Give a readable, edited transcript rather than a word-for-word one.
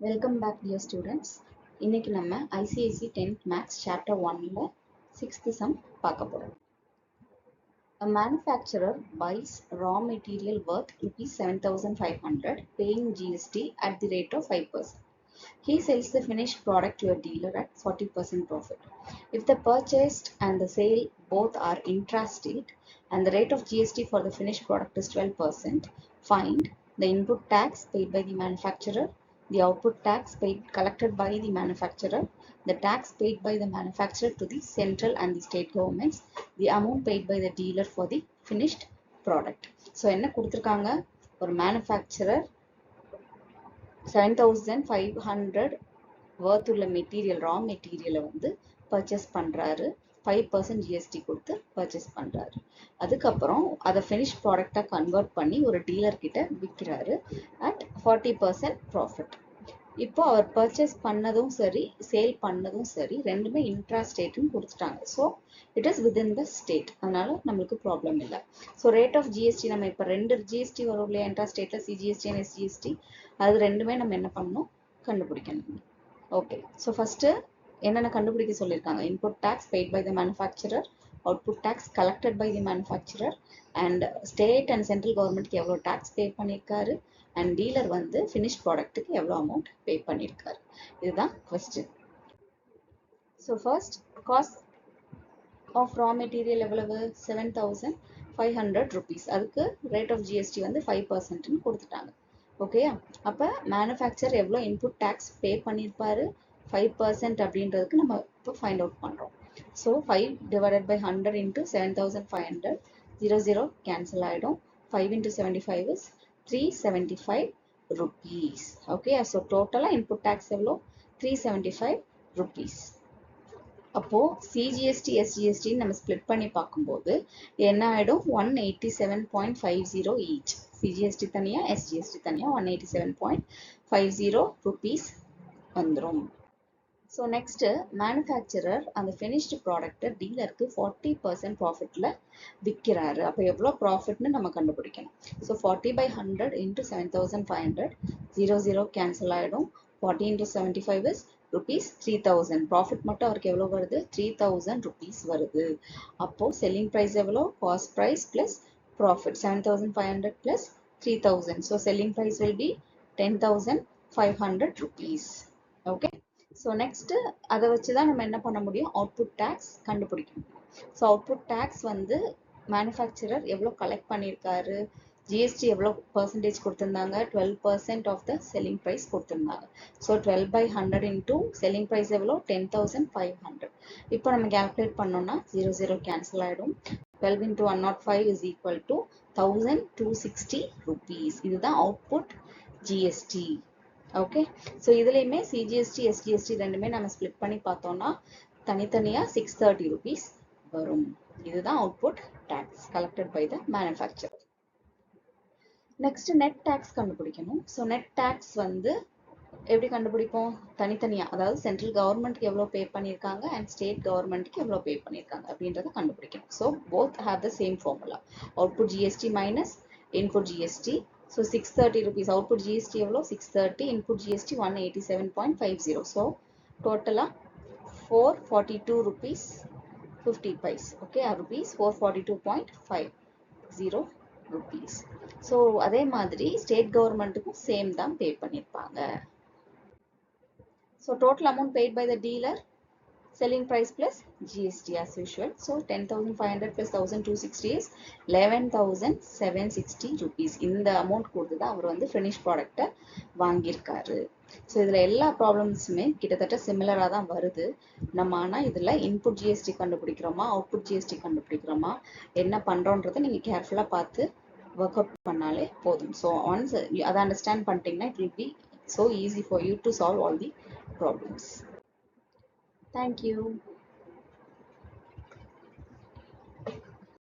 Welcome back dear students. இன்னைக்கு நம்ம ICICI 10th Maths Chapter 1ல 6th sum பார்க்க போறோம். A manufacturer buys raw material worth rupees 7,500 paying GST at the rate of 5%. He sells the finished product to a dealer at 40% profit. If the purchased and the sale both are intrastate and the rate of GST for the finished product is 12%, find the input tax paid by the manufacturer, the output tax paid collected by the manufacturer, the tax paid by the manufacturer to the central and the state governments, the amount paid by the dealer for the finished product. So என்ன கொடுத்திருக்காங்க, ஒரு manufacturer 7,500 worth உள்ள material raw மெட்டீரியலை வந்து purchase பண்ணுறாரு. 5% GST கொடுத்து purchase பண்ணுறாரு. அதுக்கப்புறம் அதை ஃபினிஷ் ப்ராடக்டாக கன்வெர்ட் பண்ணி ஒரு டீலர் கிட்ட விற்கிறாரு அட் 40% ப்ராஃபிட். இப்போ அவர் பர்ச்சேஸ் பண்ணதும் சரி சேல் பண்ணதும் சரி ரெண்டுமே இன்ட்ரா ஸ்டேட்னு கொடுத்துட்டாங்க. So it is within the state, அதனால நம்மளுக்கு ப்ராப்ளம் இல்லை. ஸோ ரேட் ஆஃப் ஜிஎஸ்டி நம்ம இப்போ ரெண்டு ஜிஎஸ்டி வரும் இல்லையா, இன்ட்ரா ஸ்டேட்டில் சிஜிஎஸ்டி அண்ட் எஸ்ஜிஎஸ்டி, அது ரெண்டுமே நம்ம என்ன பண்ணணும், கண்டுபிடிக்கணும். ஓகே, ஸோ ஃபஸ்ட்டு என்னென்ன கண்டுபிடிக்க சொல்லியிருக்காங்க, input tax paid by the manufacturer, output tax collected by the manufacturer, and state and central கவர்மெண்ட்க்கு எவ்வளோ டேக்ஸ் பே பண்ணியிருக்காரு, அண்ட் டீலர் வந்து ஃபினிஷ் ப்ராடக்ட்டுக்கு எவ்வளோ அமௌண்ட் பே பண்ணியிருக்காரு. இதுதான் question. So first cost of raw material எவ்வளவு, 7,500 rupees. அதுக்கு ரேட் ஆஃப் ஜிஎஸ்டி வந்து 5%ன்னு கொடுத்துட்டாங்க. ஓகேயா, அப்போ மேனுஃபேக்சர் எவ்வளோ இன்புட் டேக்ஸ் பே பண்ணியிருப்பாரு, 5% அப்படின்றதுக்கு நம்ம இப்போ ஃபைண்ட் அவுட் பண்ணுறோம். So 5 divided by 100 into 7,500, 0 cancel ஆகிடும். 5 into 75 is 375 rupees. Okay, so டோட்டலாக இன்புட் டேக்ஸ் எவ்வளோ, 375 rupees. அப்போது சிஜிஎஸ்டி எஸ்ஜிஎஸ்டி நம்ம ஸ்ப்ளிட் பண்ணி பார்க்கும்போது என்ன ஆகிடும், 187.50 ஈச். சிஜிஎஸ்டி தனியாக எஸ்ஜிஎஸ்டி தனியாக 187.50 rupees வந்துடும். ஸோ நெக்ஸ்ட்டு மேனுஃபேக்சரர் அந்த ஃபினிஷ்டு ப்ராடக்டை டீலருக்கு 40% ப்ராஃபிட்டில் விற்கிறாரு. அப்போ எவ்வளோ ப்ராஃபிட்னு நம்ம கண்டுபிடிக்கணும். ஸோ 40/100 into 7,500, 0 கேன்சல் ஆகிடும். 40 into 75 is rupees 3,000. ப்ராஃபிட் மட்டும் அவருக்கு எவ்வளோ வருது, 3,000 rupees வருது. அப்போது செல்லிங் ப்ரைஸ் எவ்வளோ, cost price plus profit 7,500 plus 3,000. So selling price will be 10,500 rupees. Okay, so next அதை வச்சு தான் நம்ம என்ன பண்ண முடியும், அவுட்புட் டேக்ஸ் கண்டுபிடிக்கணும். ஸோ அவுட்புட் டேக்ஸ் வந்து மேனுஃபேக்சரர் எவ்வளோ கலெக்ட் பண்ணியிருக்காரு, ஜிஎஸ்டி எவ்வளோ பர்சன்டேஜ் கொடுத்துருந்தாங்க, 12% ஆஃப் த செல்லிங் ப்ரைஸ் கொடுத்துருந்தாங்க. ஸோ 12/100 into செல்லிங் ப்ரைஸ் எவ்வளோ, 10,500. இப்போ நம்ம கேல்குலேட் பண்ணோம்னா 0 கேன்சல் ஆகிடும். 12 into 105 is equal to 1,260 rupees. இதுதான் அவுட்புட் ஜிஎஸ்டி. ஓகே, ஸோ இதுலேயுமே சிஜிஎஸ்டி எஸ்ஜிஎஸ்டி ரெண்டுமே நம்ம ஸ்ப்ளிட் பண்ணி பார்த்தோம்னா தனித்தனியாக 630 rupees வரும். இதுதான் output tax collected by the manufacturer. Next net tax கண்டுபிடிக்கணும். ஸோ நெட் டேக்ஸ் வந்து எப்படி கண்டுபிடிப்போம், தனித்தனியாக, அதாவது சென்ட்ரல் கவர்மெண்ட்க்கு எவ்வளோ பே பண்ணியிருக்காங்க அண்ட் ஸ்டேட் கவர்மெண்ட்க்கு எவ்வளோ பே பண்ணியிருக்காங்க அப்படின்றத கண்டுபிடிக்கணும். So both have the same formula, output GST minus input GST. So 630 rupees, output GST எவ்வளோ 630, இன்புட் ஜிஎஸ்டி 187.50. ஸோ டோட்டலாக 442 rupees 50 paise. Okay, rupees 442.50 rupees. So அதே மாதிரி ஸ்டேட் கவர்மெண்ட்டுக்கும் சேம் தான் பே பண்ணியிருப்பாங்க. So total amount paid by the dealer, selling price plus GST as usual. So 10,500 plus 1,260 is 11,760 rupees. இந்த amount கொடுத்து தான் அவர் வந்து ஃபினிஷ் ப்ராடக்டை வாங்கியிருக்காரு. ஸோ இதில் எல்லா ப்ராப்ளம்ஸுமே கிட்டத்தட்ட சிமிலராக தான் வருது. நம்ம ஆனால் இதில் இன்புட் ஜிஎஸ்டி கண்டுபிடிக்கிறோமா அவுட்புட் ஜிஎஸ்டி கண்டுபிடிக்கிறோமா என்ன பண்ணுறோன்றதை நீங்கள் கேர்ஃபுல்லாக பார்த்து ஒர்க் அவுட் பண்ணாலே போதும். ஸோ ஒன்ஸ் அதை அண்டர்ஸ்டாண்ட் பண்ணிட்டீங்கன்னா it will be so easy for you to solve all the problems. Thank you.